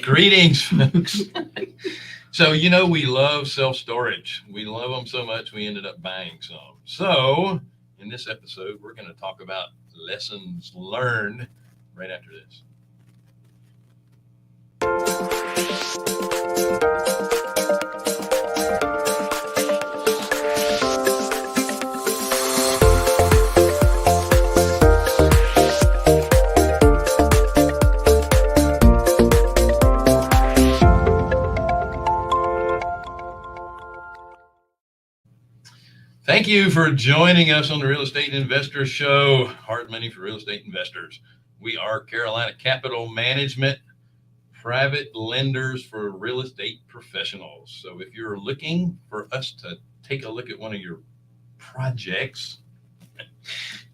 Greetings, folks. So, we love self-storage. We love them so much we ended up buying some. So, in this episode, we're going to talk about lessons learned right after this. Thank you for joining us on the Real Estate Investor Show, Hard Money for Real Estate Investors. We are Carolina Capital Management, private lenders for real estate professionals. So if you're looking for us to take a look at one of your projects,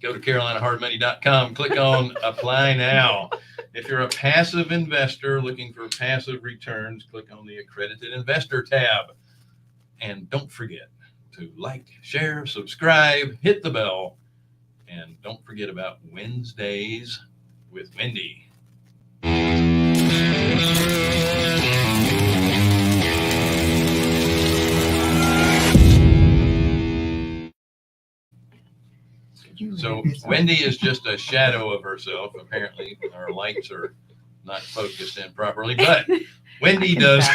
go to carolinahardmoney.com, click on Apply Now. If you're a passive investor looking for passive returns, click on the Accredited Investor tab. And don't forget to like, share, subscribe, hit the bell, and don't forget about Wednesdays with Wendy. So Wendy is just a shadow of herself. Apparently our lights are not focused in properly, but Wendy does,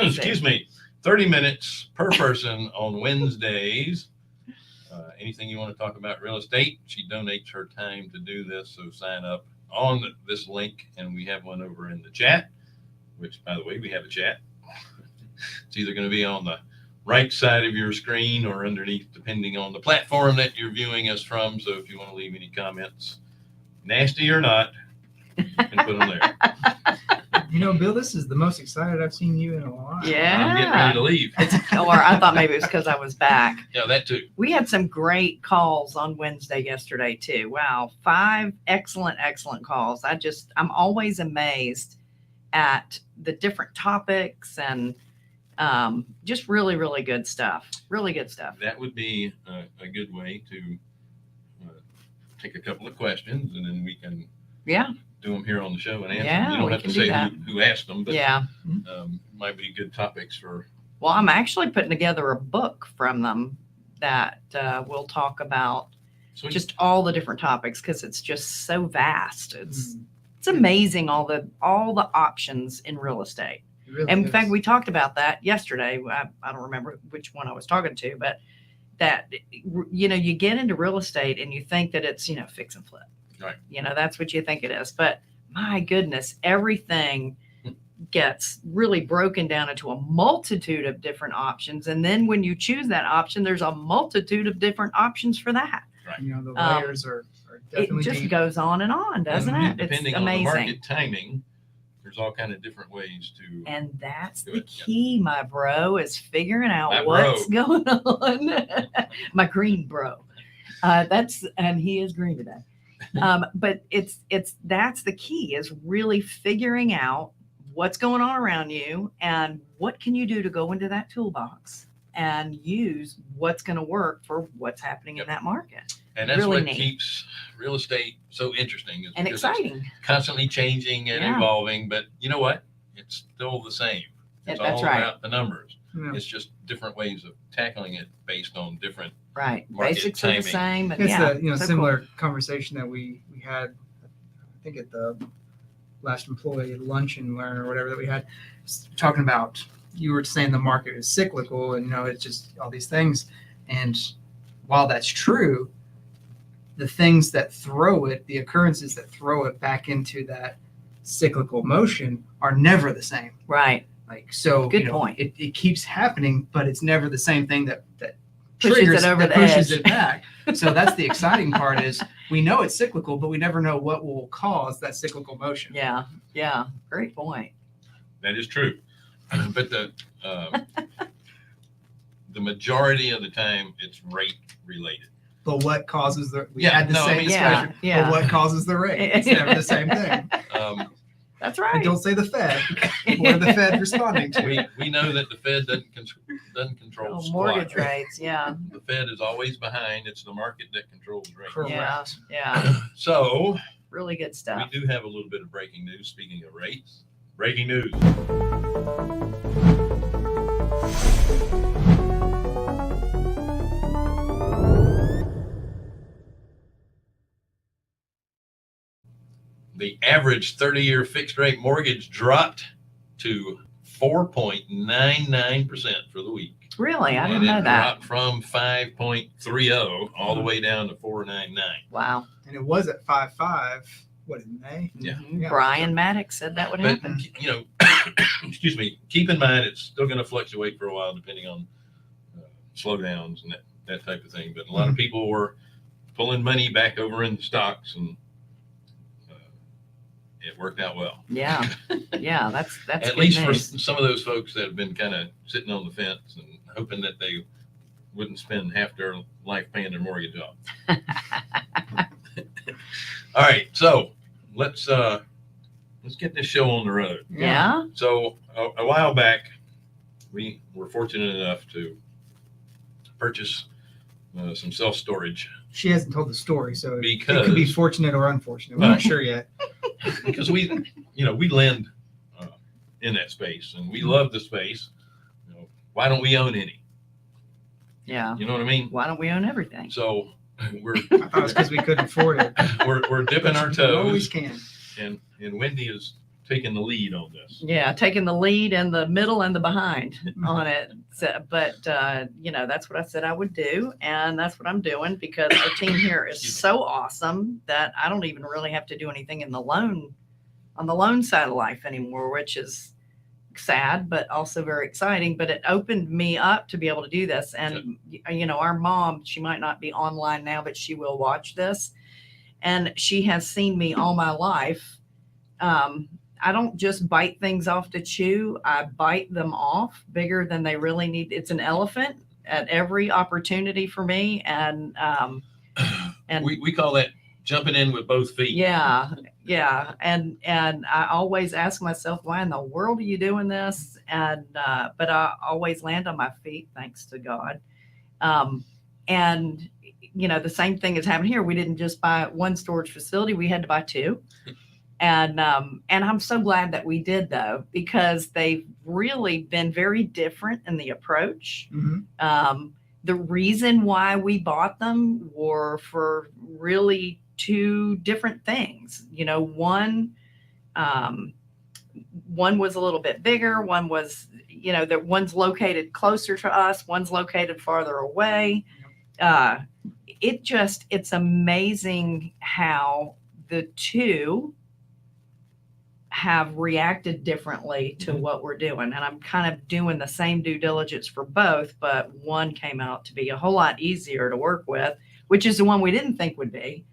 excuse me, 30 minutes per person on Wednesdays. Anything you want to talk about real estate, she donates her time to do this. So sign up on this link, and we have one over in the chat, which, by the way, we have a chat. It's either going to be on the right side of your screen or underneath, depending on the platform that you're viewing us from. So if you want to leave any comments, nasty or not, you can put them there. Bill, this is the most excited I've seen you in a while. Yeah. I'm getting ready to leave. Or I thought maybe it was because I was back. Yeah, that too. We had some great calls on Wednesday yesterday too. Wow. 5 excellent calls. I'm always amazed at the different topics and just really, really good stuff. Really good stuff. That would be a good way to take a couple of questions, and then we can do them here on the show and answer them. You don't have to say who asked them, but might be good topics for. Well, I'm actually putting together a book from them that we'll talk about. Sweet. Just all the different topics, because it's just so vast. It's amazing all the options in real estate. Really and in fact, we talked about that yesterday. I don't remember which one I was talking to, but that, you get into real estate and you think that it's, fix and flip. Right. That's what you think it is. But my goodness, everything gets really broken down into a multitude of different options. And then when you choose that option, there's a multitude of different options for that. Right. The layers are definitely it just deep. goes on and on, doesn't it? Depending It's amazing. on the market timing, there's all kind of different ways to. And that's the key, my bro, is figuring out what's bro. going on. My green bro. And he is green today. But that's the key, is really figuring out what's going on around you and what can you do to go into that toolbox and use what's going to work for what's happening in that market. And that's really what neat. Keeps real estate so interesting, and exciting. It's constantly changing and evolving, but you know what? It's still the same. It's all about the numbers. Yeah. It's just different ways of tackling it based on different Basics timing. are the same. But It's so similar cool. conversation that we had, I think at the last employee luncheon or whatever that we had, talking about, you were saying the market is cyclical and, it's just all these things. And while that's true, the things that throw it, the occurrences that throw it back into that cyclical motion are never the same. Right. Good point. It keeps happening, but it's never the same thing that pushes triggers it over that the pushes edge. it back. So that's the exciting part, is we know it's cyclical, but we never know what will cause that cyclical motion. Yeah. Great point. That is true. But the majority of the time it's rate related. But what causes the? We Yeah, had the no, I same mean, discussion. yeah. But what causes the rate? It's never the same thing. That's And right. don't say the Fed. What are the Fed responding to? We know that the Fed doesn't control squat. Mortgage rates. Yeah. The Fed is always behind. It's the market that controls rates. Correct. Yeah. So Really good stuff. we do have a little bit of breaking news. Speaking of rates, Breaking news. The average 30-year fixed rate mortgage dropped to 4.99% for the week. Really? I And didn't know it that. dropped from 5.30 all the way down to 4.99. Wow. And it was at 5.5. What, in May? Yeah. Mhm. Yeah. Brian Maddox said that would But, happen. you know, excuse me, keep in mind it's still going to fluctuate for a while depending on slowdowns and that type of thing. But a lot of people were pulling money back over in stocks, and it worked out well. Yeah. Yeah. That's At good least news. for some of those folks that have been kind of sitting on the fence and hoping that they wouldn't spend half their life paying their mortgage off. All right, so let's get this show on the road. Yeah. So a while back, we were fortunate enough to purchase some self-storage She hasn't told the story, so it because could be fortunate or unfortunate. We're Well- not sure yet. because we lend in that space and we love the space. You know, why don't we own any? Yeah. You know what I mean? Why don't we own everything? So we're I thought it was because we couldn't afford it. we're dipping our You always toes, can. and Wendy is taking the lead on this. Yeah, taking the lead and the middle and the behind on it. So, but that's what I said I would do, and that's what I'm doing because our team here is so awesome that I don't even really have to do anything on the loan side of life anymore, which is sad but also very exciting. But it opened me up to be able to do this, and our mom, she might not be online now, but she will watch this, and she has seen me all my life. I don't just bite things off to chew. I bite them off bigger than they really need. It's an elephant at every opportunity for me. And We call that jumping in with both feet. yeah. And I always ask myself, why in the world are you doing this? And, but I always land on my feet, thanks to God. And the same thing has happened here. We didn't just buy one storage facility. We had to buy two. And I'm so glad that we did, though, because they've really been very different in the approach. Mm-hmm. The reason why we bought them were for really two different things. One was a little bit bigger. One was, that one's located closer to us. One's located farther away. It's amazing how the two have reacted differently to what we're doing. And I'm kind of doing the same due diligence for both, but one came out to be a whole lot easier to work with, which is the one we didn't think would be.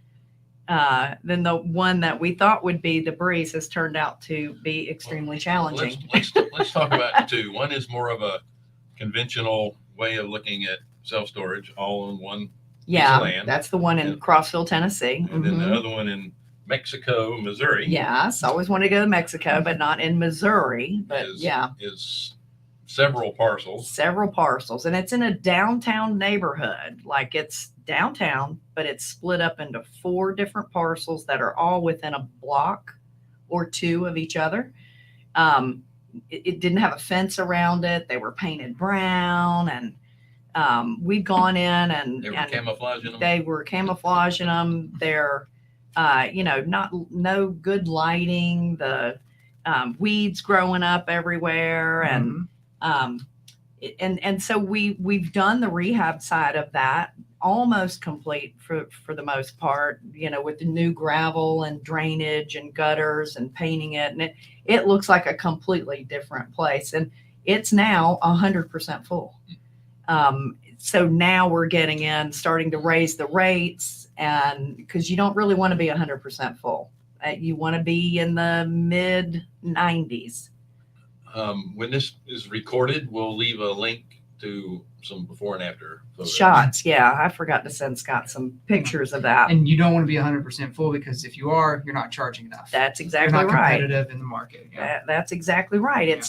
Then the one that we thought would be the breeze has turned out to be extremely challenging. Let's talk about the two. One is more of a conventional way of looking at self-storage, all in one piece of land. That's the one in And- Crossville, Tennessee. And then Mhm. the other one in Mexico, Missouri. Yes, always want to go to Mexico, but not in Missouri. But is several parcels. several parcels, and it's in a downtown neighborhood. Like it's downtown, but it's split up into 4 different parcels that are all within a block or 2 of each other. It didn't have a fence around it. They were painted brown, and we've gone in and They were and camouflaging them. they were camouflaging them. They're no good lighting, the weeds growing up everywhere, and and so we've done the rehab side of that almost complete for the most part, with the new gravel and drainage and gutters and painting it, and it looks like a completely different place, and it's now 100% full. So now we're starting to raise the rates, and because you don't really want to be 100% full, you want to be in the mid 90s. When this is recorded, we'll leave a link to some before and after photos. Shots. Yeah, I forgot to send Scott some pictures of that. And you don't want to be 100% full, because if you are, you're not charging enough. That's You're exactly not right. competitive in the market. Yeah. That's exactly right.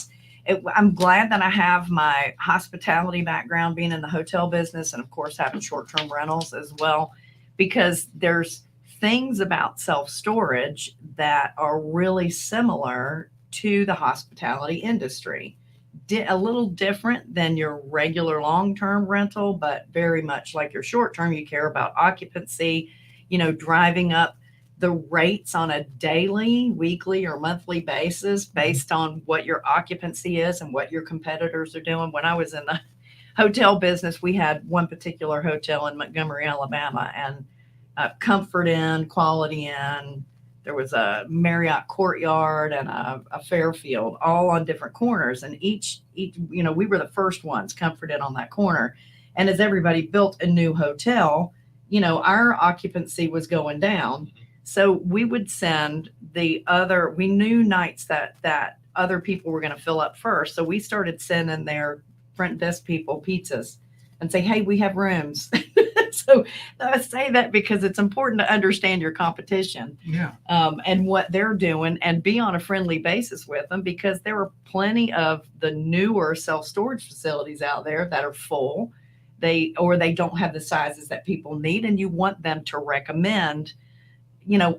I'm glad that I have my hospitality background, being in the hotel business, and of course having short-term rentals as well, because there's things about self-storage that are really similar to the hospitality industry. A little different than your regular long-term rental, but very much like your short-term. You care about occupancy, driving up the rates on a daily, weekly, or monthly basis based on what your occupancy is and what your competitors are doing. When I was in the hotel business, we had one particular hotel in Montgomery, Alabama, and Comfort Inn, Quality Inn. There was a Marriott Courtyard and a Fairfield, all on different corners. And each, we were the first ones, Comfort Inn on that corner. And as everybody built a new hotel, our occupancy was going down. So we would send we knew nights that other people were going to fill up first. So we started sending their front desk people pizzas and say, hey, we have rooms. So I say that because it's important to understand your competition, and what they're doing, and be on a friendly basis with them, because there are plenty of the newer self-storage facilities out there that are full. They don't have the sizes that people need, and you want them to recommend,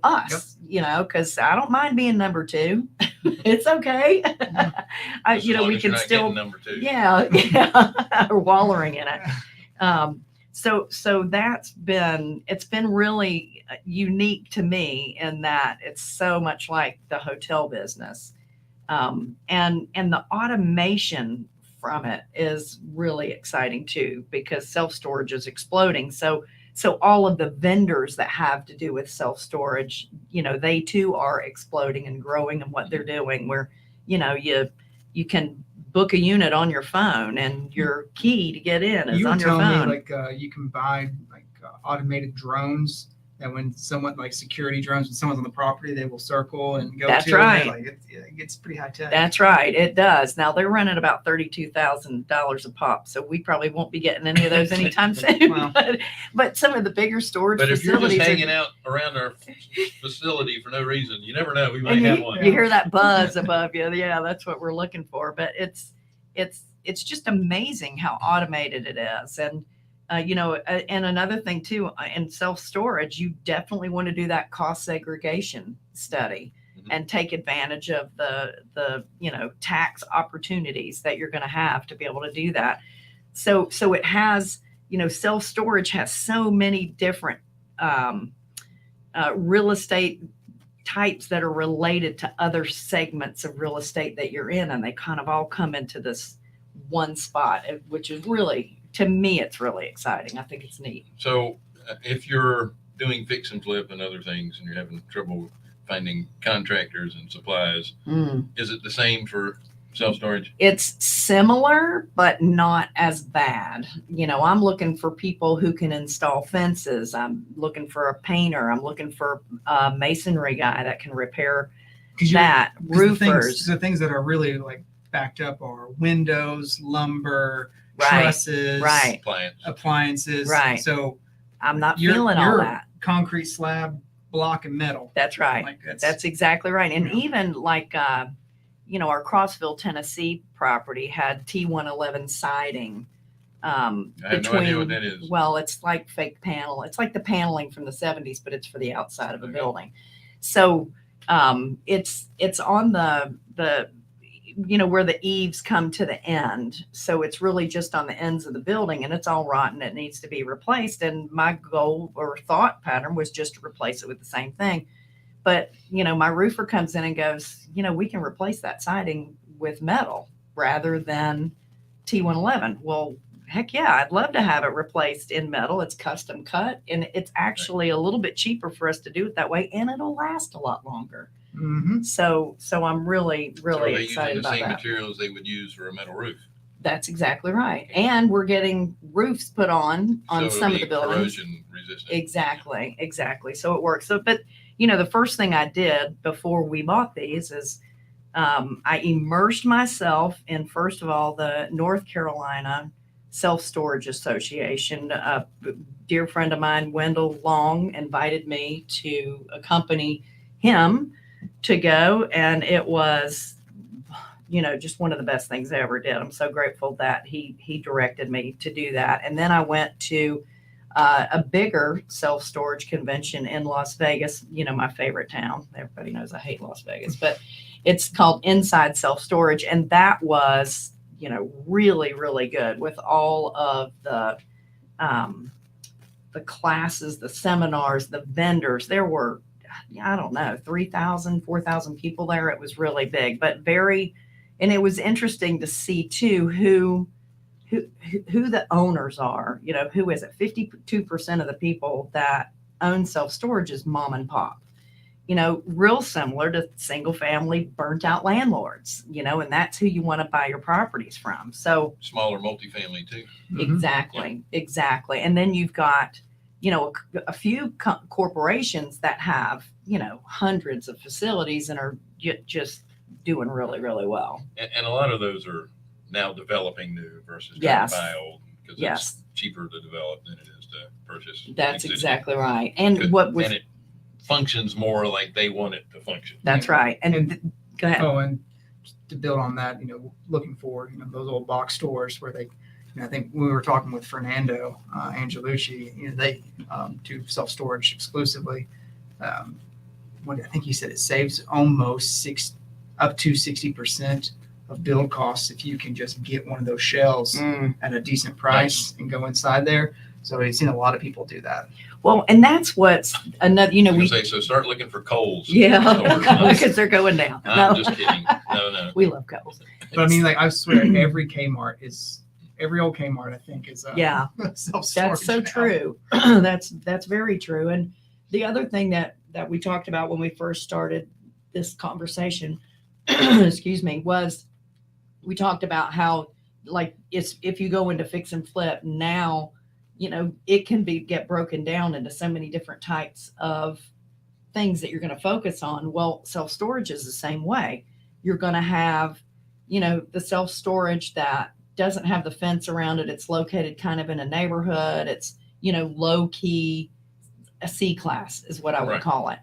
us, because I don't mind being number two. It's okay. We can still number two. Yeah, or wallowing in it. So it's been really unique to me in that it's so much like the hotel business, and the automation from it is really exciting too, because self-storage is exploding. So all of the vendors that have to do with self-storage, they too are exploding and growing in what they're doing, where you can book a unit on your phone, and your key to get in is on your phone. You were telling me you can buy automated drones, that when someone, like security drones, when someone's on the property, they will circle and go. That's to right. It gets pretty high tech. That's right. It does. Now they're running about $32,000 a pop, so we probably won't be getting any of those anytime soon. Wow. But some of the bigger storage But if you're facilities just hanging out around our facility for no reason, you never know. We might and have you, one. you hear that buzz above you. Yeah, that's what we're looking for. But it's just amazing how automated it is. And and another thing too, in self-storage, you definitely want to do that cost segregation study, and take advantage of the tax opportunities that you're going to have to be able to do that. So it has, self-storage has so many different real estate types that are related to other segments of real estate that you're in, and they kind of all come into this one spot, which is really, to me, it's really exciting. I think it's neat. So if you're doing fix and flip and other things, and you're having trouble finding contractors and supplies, is it the same for self-storage? It's similar, but not as bad. I'm looking for people who can install fences. I'm looking for a painter. I'm looking for a masonry guy that can repair that. Roofers. The things that are really backed up are windows, lumber, trusses, appliances. Right. So I'm not feeling all that. Concrete slab, block, and metal. That's right. That's exactly right. And even our Crossville, Tennessee property had T111 siding. I have no idea what that is. Well, it's like fake panel. It's like the paneling from the 70s, but it's for the outside of a building. So it's on the where the eaves come to the end. So it's really just on the ends of the building, and it's all rotten. It needs to be replaced. And my goal or thought pattern was just to replace it with the same thing. But, my roofer comes in and goes, we can replace that siding with metal rather than T111. Well, heck yeah, I'd love to have it replaced in metal. It's custom cut, and it's actually a little bit cheaper for us to do it that way, and it'll last a lot longer. So I'm really, really excited about that. So the same materials they would use for a metal roof. That's exactly right. And we're getting roofs put on some of the buildings. Corrosion resistant. Exactly. So it works. So, but the first thing I did before we bought these is I immersed myself in, first of all, the North Carolina Self-Storage Association. A dear friend of mine, Wendell Long, invited me to accompany him to go, and it was just one of the best things I ever did. I'm so grateful that he directed me to do that. And then I went to a bigger self-storage convention in Las Vegas, my favorite town. Everybody knows I hate Las Vegas, but It's called Inside Self-Storage. And that was, really, really good with all of the classes, the seminars, the vendors. There were, I don't know, 3,000, 4,000 people there. It was really big, but and it was interesting to see too, who the owners are, who is it? 52% of the people that own self-storage is mom and pop, real similar to single family burnt out landlords, and that's who you want to buy your properties from. So Smaller multifamily too. exactly. And then you've got, a few corporations that have, hundreds of facilities and are just doing really, really well. And a lot of those are now developing new versus Yes. trying to buy old, because Yes. it's cheaper to develop than it is to purchase. That's existing. exactly right. And And it functions more like they want it to function. that's right. And go ahead. Oh, and to build on that, looking for, those old box stores where they, I think we were talking with Fernando Angelucci, they do self-storage exclusively. What I think he said, it saves almost up to 60% of build costs if you can just get one of those shells at a decent price and go inside there. So we've seen a lot of people do that. Well, and that's what's another, So start looking for Kohl's. yeah, because they're going down. I'm just kidding. No. We love Kohl's. But I mean, like, I swear every old Kmart, I think, is Yeah, self-storage. that's so now. true. That's very true. And the other thing that we talked about when we first started this conversation, excuse me, was we talked about how, like, if you go into fix and flip now, it can get broken down into so many different types of things that you're going to focus on. Well, self-storage is the same way. You're going to have, the self-storage that doesn't have the fence around it. It's located kind of in a neighborhood. It's, low key, a C class is what I would Right. call it.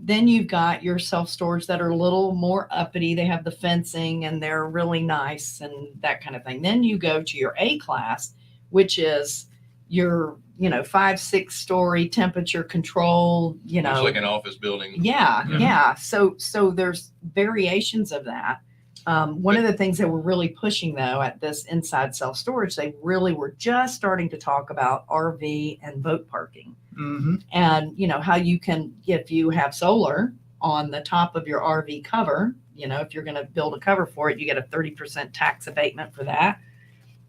Then you've got your self-storage that are a little more uppity. They have the fencing and they're really nice and that kind of thing. Then you go to your A class, which is your, 5-6 story temperature control, It's like an office building. Yeah. Mhm. Yeah. So there's variations of that. One of the things that we're really pushing though at this Inside Self-Storage, they really were just starting to talk about RV and boat parking. Mm-hmm. And how you can, if you have solar on the top of your RV cover, if you're going to build a cover for it, you get a 30% tax abatement for that.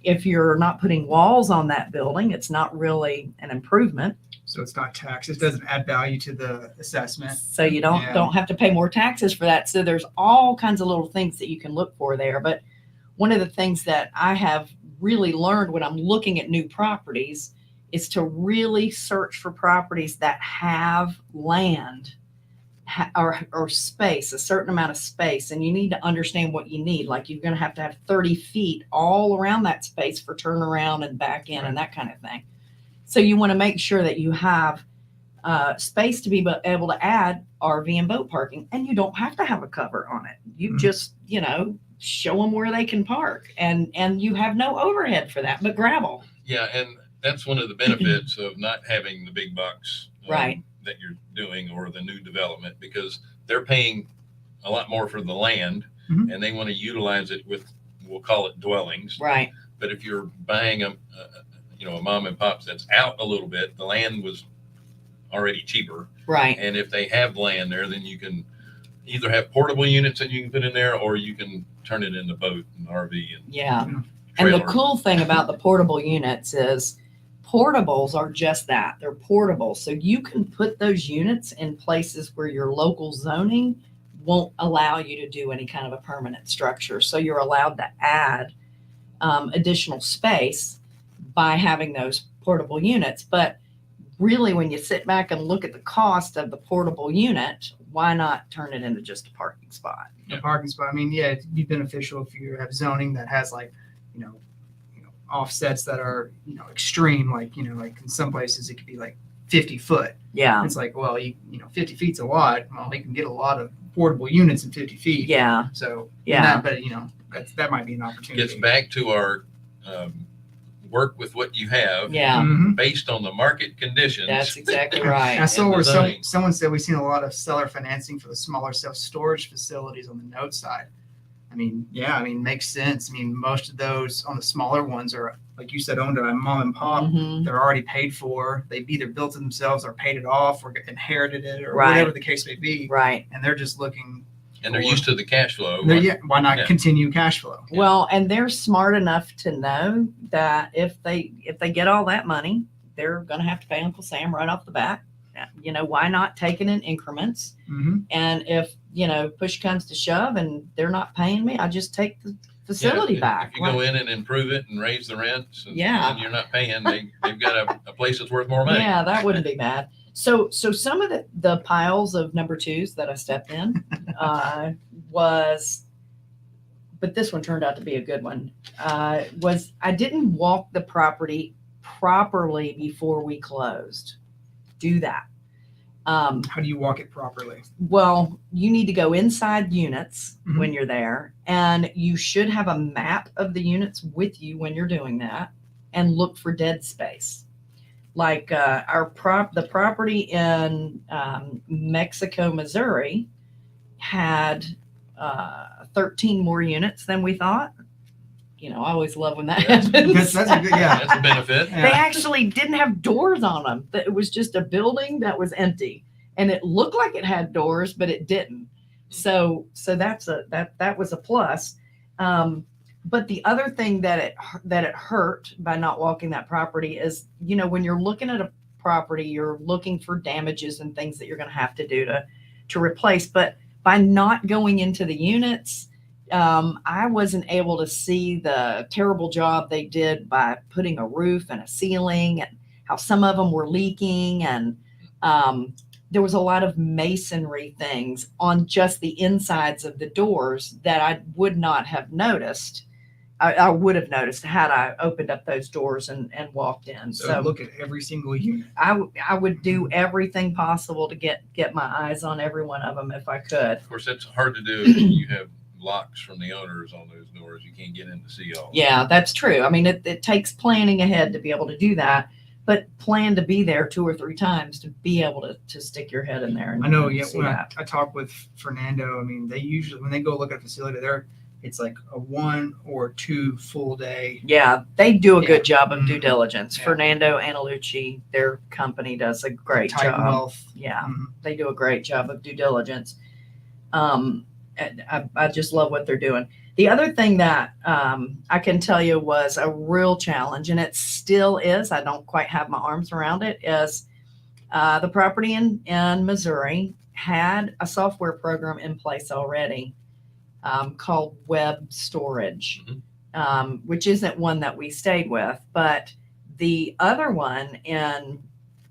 If you're not putting walls on that building, it's not really an improvement. So it's not taxed. It doesn't add value to the assessment. So you don't Yeah. have to pay more taxes for that. So there's all kinds of little things that you can look for there. But one of the things that I have really learned when I'm looking at new properties is to really search for properties that have land or space, a certain amount of space. And you need to understand what you need. Like, you're going to have 30 feet all around that space for turnaround and back in and that kind of thing. So you want to make sure that you have space to be able to add RV and boat parking, and you don't have to have a cover on it. You just, show them where they can park, and you have no overhead for that, but gravel. Yeah, and that's one of the benefits of not having the big box Right. that you're doing, or the new development, because they're paying a lot more for the land Mhm. and they want to utilize it with, we'll call it dwellings. Right. But if you're buying a mom and pops that's out a little bit, the land was already cheaper. Right. And if they have land there, then you can either have portable units that you can put in there, or you can turn it into boat and RV and Yeah. And the trailer. cool thing about the portable units is portables are just that. They're portable. So you can put those units in places where your local zoning won't allow you to do any kind of a permanent structure. So you're allowed to add additional space by having those portable units. But really, when you sit back and look at the cost of the portable unit, why not turn it into just a parking spot? A parking spot. I mean, yeah, it'd be beneficial if you have zoning that has, like, offsets that are, extreme. Like, like in some places it could be like 50 foot. Yeah. It's like, well, 50 feet's a lot. Well, they can get a lot of portable units in 50 feet. Yeah. So Yeah. but that might be an opportunity. Gets back to our work with what you have Yeah, Mhm. based on the market conditions. that's exactly And I right. saw And where designing. someone said we've seen a lot of seller financing for the smaller self-storage facilities on the note side. I mean, yeah, I mean, makes sense. I mean, most of those on the smaller ones are, like you said, owned by mom and pop. Mhm. They're already paid for. They've either built it themselves or paid it off or inherited it or Right. whatever the case may be. Right. And they're just looking. And they're used to the cash flow. Yeah, why not Yeah. continue cash flow? Yeah. Well, and they're smart enough to know that if they get all that money, they're going to have to pay Uncle Sam right off the bat. You know, why not take it in increments? Mm-hmm. And if, you know, push comes to shove and they're not paying me, I just take the facility Yeah, back. If you go in and improve it and raise the rents and, Yeah. and you're not paying, they've got a place that's worth more money. Yeah, that wouldn't be bad. So some of the piles of number twos that I stepped in was, but this one turned out to be a good one, was I didn't walk the property properly before we closed. Do that. How do you walk it properly? Well, you need to go inside units Mhm. when you're there, and you should have a map of the units with you when you're doing that, and look for dead space. Like the property in Mexico, Missouri, had 13 more units than we thought. You know, I always love when that happens. That's a good, yeah. That's a benefit. They actually didn't have doors on them. It was just a building that was empty, and it looked like it had doors, but it didn't. So that was a plus. But the other thing that it hurt by not walking that property is, you know, when you're looking at a property, you're looking for damages and things that you're going to have to do to replace. But by not going into the units, I wasn't able to see the terrible job they did by putting a roof and a ceiling, and how some of them were leaking, and there was a lot of masonry things on just the insides of the doors that I would not have noticed. I would have noticed had I opened up those doors and walked in. So look at every single unit. I would do everything possible to get my eyes on every one of them if I could. Of course, that's hard to do if you have locks from the owners on those doors. You can't get in to see all. Yeah, that's true. I mean, it takes planning ahead to be able to do that, but plan to be there 2 or 3 times to be able to stick your head in there. And I know, yeah, see when that. I talk with Fernando, I mean, they usually, when they go look at a facility, it's like a 1 or 2 full day. Yeah, they do a Yeah. good job of due Mhm. diligence. Yeah. Fernando Analucci, their company, does a great Titan job. Wealth. Yeah, Mhm. they do a great job of due diligence. And I just love what they're doing. The other thing that I can tell you was a real challenge, and it still is, I don't quite have my arms around it, is the property in Missouri had a software program in place already called Web Storage, which isn't one that we stayed with, but the other one in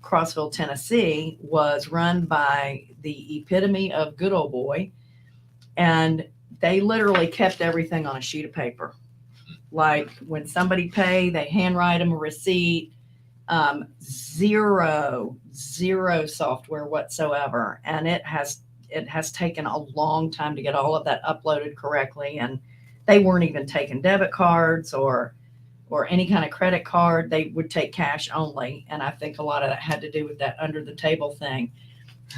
Crossville, Tennessee, was run by the epitome of good old boy, and they literally kept everything on a sheet of paper. Like when somebody paid, they handwrite them a receipt. Zero software whatsoever, and it has taken a long time to get all of that uploaded correctly, and they weren't even taking debit cards or any kind of credit card. They would take cash only, and I think a lot of that had to do with that under the table thing.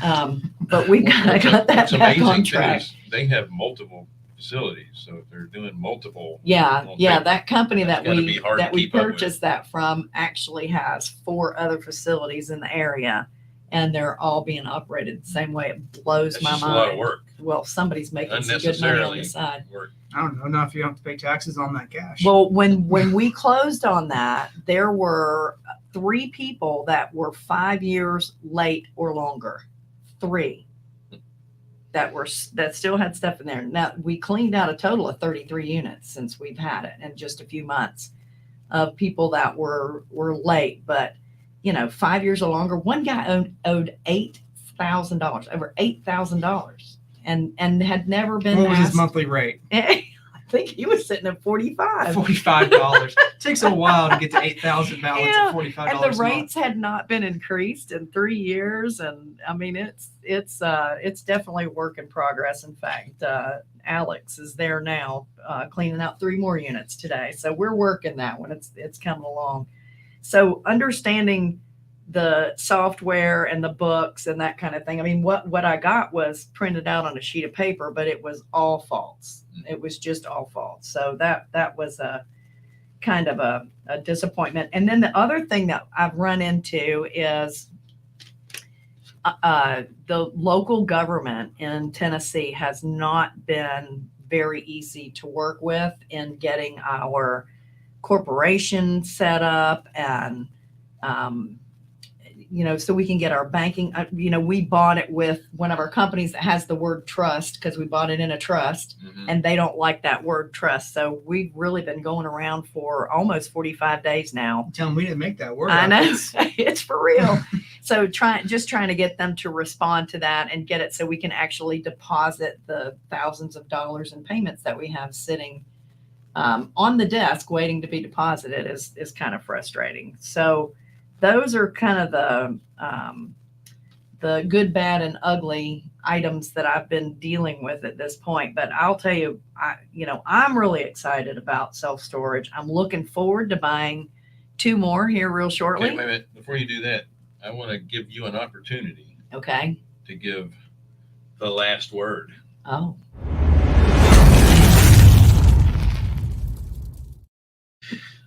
But we got that What's back on amazing too track. is they have multiple facilities, so if they're doing multiple. Yeah, on yeah. paper, That company that's that gotta be hard to we keep up with. purchased that from actually has 4 other facilities in the area, and they're all being operated the same way. It blows That's my just mind. a lot of work. Well, somebody's making some good money on the Unnecessarily side. work. I don't know. Now if you don't have to pay taxes on that cash. Well, when we closed on that, there were 3 people that were 5 years late or longer. 3 that still had stuff in there. Now we cleaned out a total of 33 units since we've had it in just a few months of people that were late, but you know, 5 years or longer. One guy owed $8,000, over $8,000, and had never been what was his asked. monthly rate? think he was sitting at 45. $45. Takes a while to get to 8,000 balance Yeah, at $45 and a the month. rates had not been increased in 3 years, and I mean it's definitely a work in progress. In fact, Alex is there now, cleaning out 3 more units today, so we're working that one. It's coming along. So understanding the software and the books and that kind of thing. I mean, what I got was printed out on a sheet of paper, but it was all false. It was just all false. So that was a kind of a disappointment. And then the other thing that I've run into is the local government in Tennessee has not been very easy to work with in getting our corporation set up and so we can get our banking. We bought it with one of our companies that has the word trust because we bought it in a trust, and they don't like that word trust. So we've really been going around for almost 45 days now. Tell them we didn't make that word. I know. It's for real. So trying to get them to respond to that and get it so we can actually deposit the thousands of dollars in payments that we have sitting on the desk waiting to be deposited is kind of frustrating. So those are kind of the good, bad, and ugly items that I've been dealing with at this point. But I'll tell you, I'm really excited about self-storage. I'm looking forward to buying 2 more here real shortly. Okay, wait a minute. Before you do that, I want to give you an opportunity Okay. to give the last word. Oh.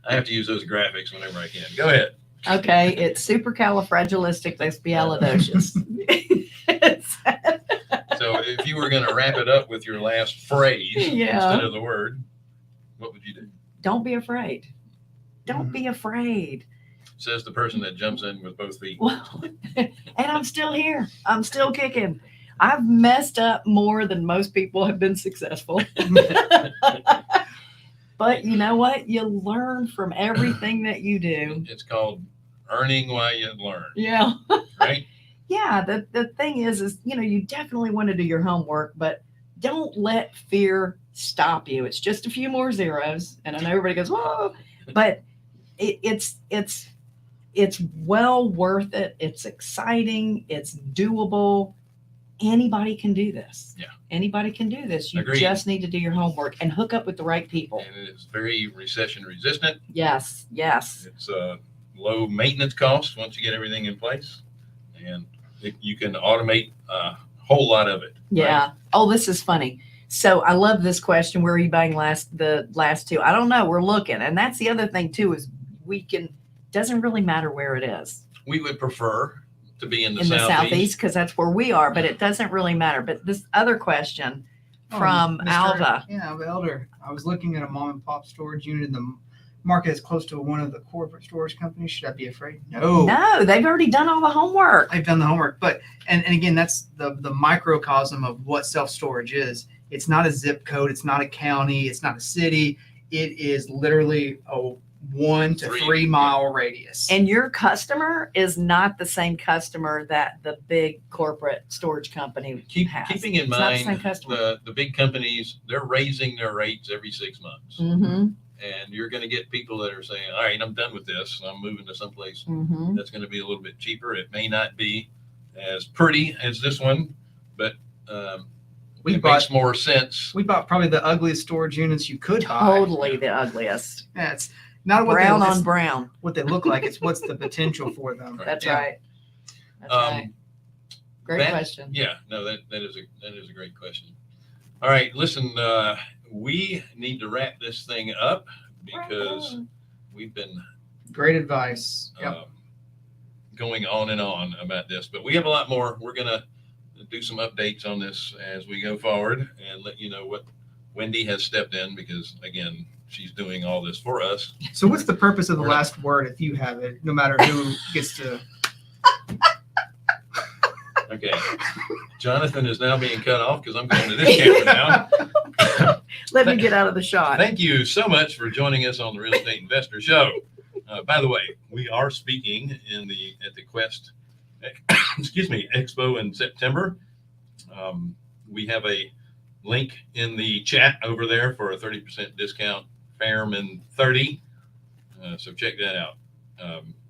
I have to use those graphics whenever I can. Go ahead. Okay, it's supercalifragilisticexpialidocious. So if you were going to wrap it up with your last phrase instead of the word, what would you do? Don't be afraid. Don't be afraid. Says the person that jumps in with both feet. Well, and I'm still here. I'm still kicking. I've messed up more than most people have been successful. But you know what? You learn from everything that you do. It's called earning while you learn. Yeah. Right? Yeah. The thing is, you definitely want to do your homework, but don't let fear stop you. It's just a few more zeros. And I know everybody goes, whoa, but it's well worth it. It's exciting. It's doable. Anybody can do this. Yeah. Anybody can do this. You Agreed. just need to do your homework and hook up with the right people. And it's very recession resistant. Yes. Yes. It's low maintenance costs once you get everything in place. And you can automate a whole lot of it. Yeah. Right? Oh, this is funny. So I love this question. Where are you buying the last 2? I don't know. We're looking. And that's the other thing too, is doesn't really matter where it is. We would prefer to be in the Southeast because that's where we are, but it doesn't really matter. But this other question from Mr. Alva. Yeah, Elder. I was looking at a mom and pop storage unit in the market that's close to one of the corporate storage companies. Should I be afraid? No, they've already done all the homework. I've done the homework. But and again, that's the microcosm of what self-storage is. It's not a zip code, it's not a county, it's not a city. It is literally a 1 to 3 mile radius. And your customer is not the same customer that the big corporate storage company has. Keeping in It's not the same mind customer. the big companies, they're raising their rates every 6 months. Mm-hmm. And you're going to get people that are saying, all right, I'm done with this. I'm moving to someplace Mm-hmm. that's going to be a little bit cheaper. It may not be as pretty as this one, but it makes more sense. We bought probably the ugliest storage units you could buy. Totally the ugliest. Yeah, it's not what Brown they, on brown. what they look like. It's what's the potential for them. That's Yeah. right. That's right. Great question. Yeah, no, that is a great question. All right, listen, we need to wrap this thing up because we've been Great advice. Yep. going on and on about this, but we have a lot more. We're gonna do some updates on this as we go forward and let you know what Wendy has stepped in because again, she's doing all this for us. So what's the purpose of the We're not- last word if you have it, no matter who gets to? Okay, Jonathan is now being cut off because I'm going to this camera now. Let me get out of the shot. Thank you so much for joining us on the Real Estate Investor Show. By the way, we are speaking at the Quest, Expo in September. We have a link in the chat over there for a 30% discount, Fairman 30. So check that out.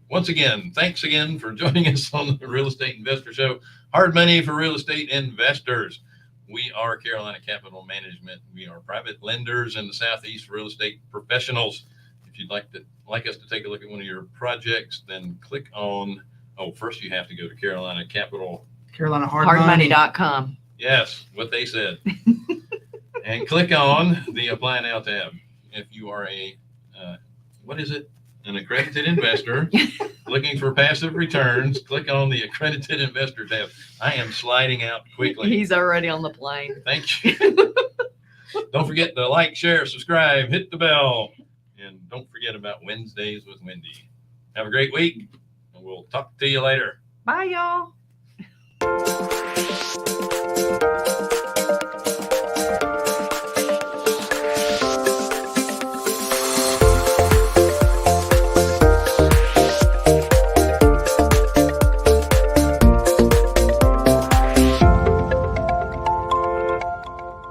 Once again, thanks again for joining us on the Real Estate Investor Show. Hard money for real estate investors. We are Carolina Capital Management. We are private lenders in the Southeast real estate professionals. If you'd like us to take a look at one of your projects, then click on, first you have to go to Carolina Capital. Carolina Hard Money. Hardmoney.com. Yes, what they said. And click on the Apply Now tab. If you are an accredited investor looking for passive returns, click on the accredited investor tab. I am sliding out quickly. He's already on the plane. Thank you. Don't forget to like, share, subscribe, hit the bell, and don't forget about Wednesdays with Wendy. Have a great week, and we'll talk to you later. Bye, y'all.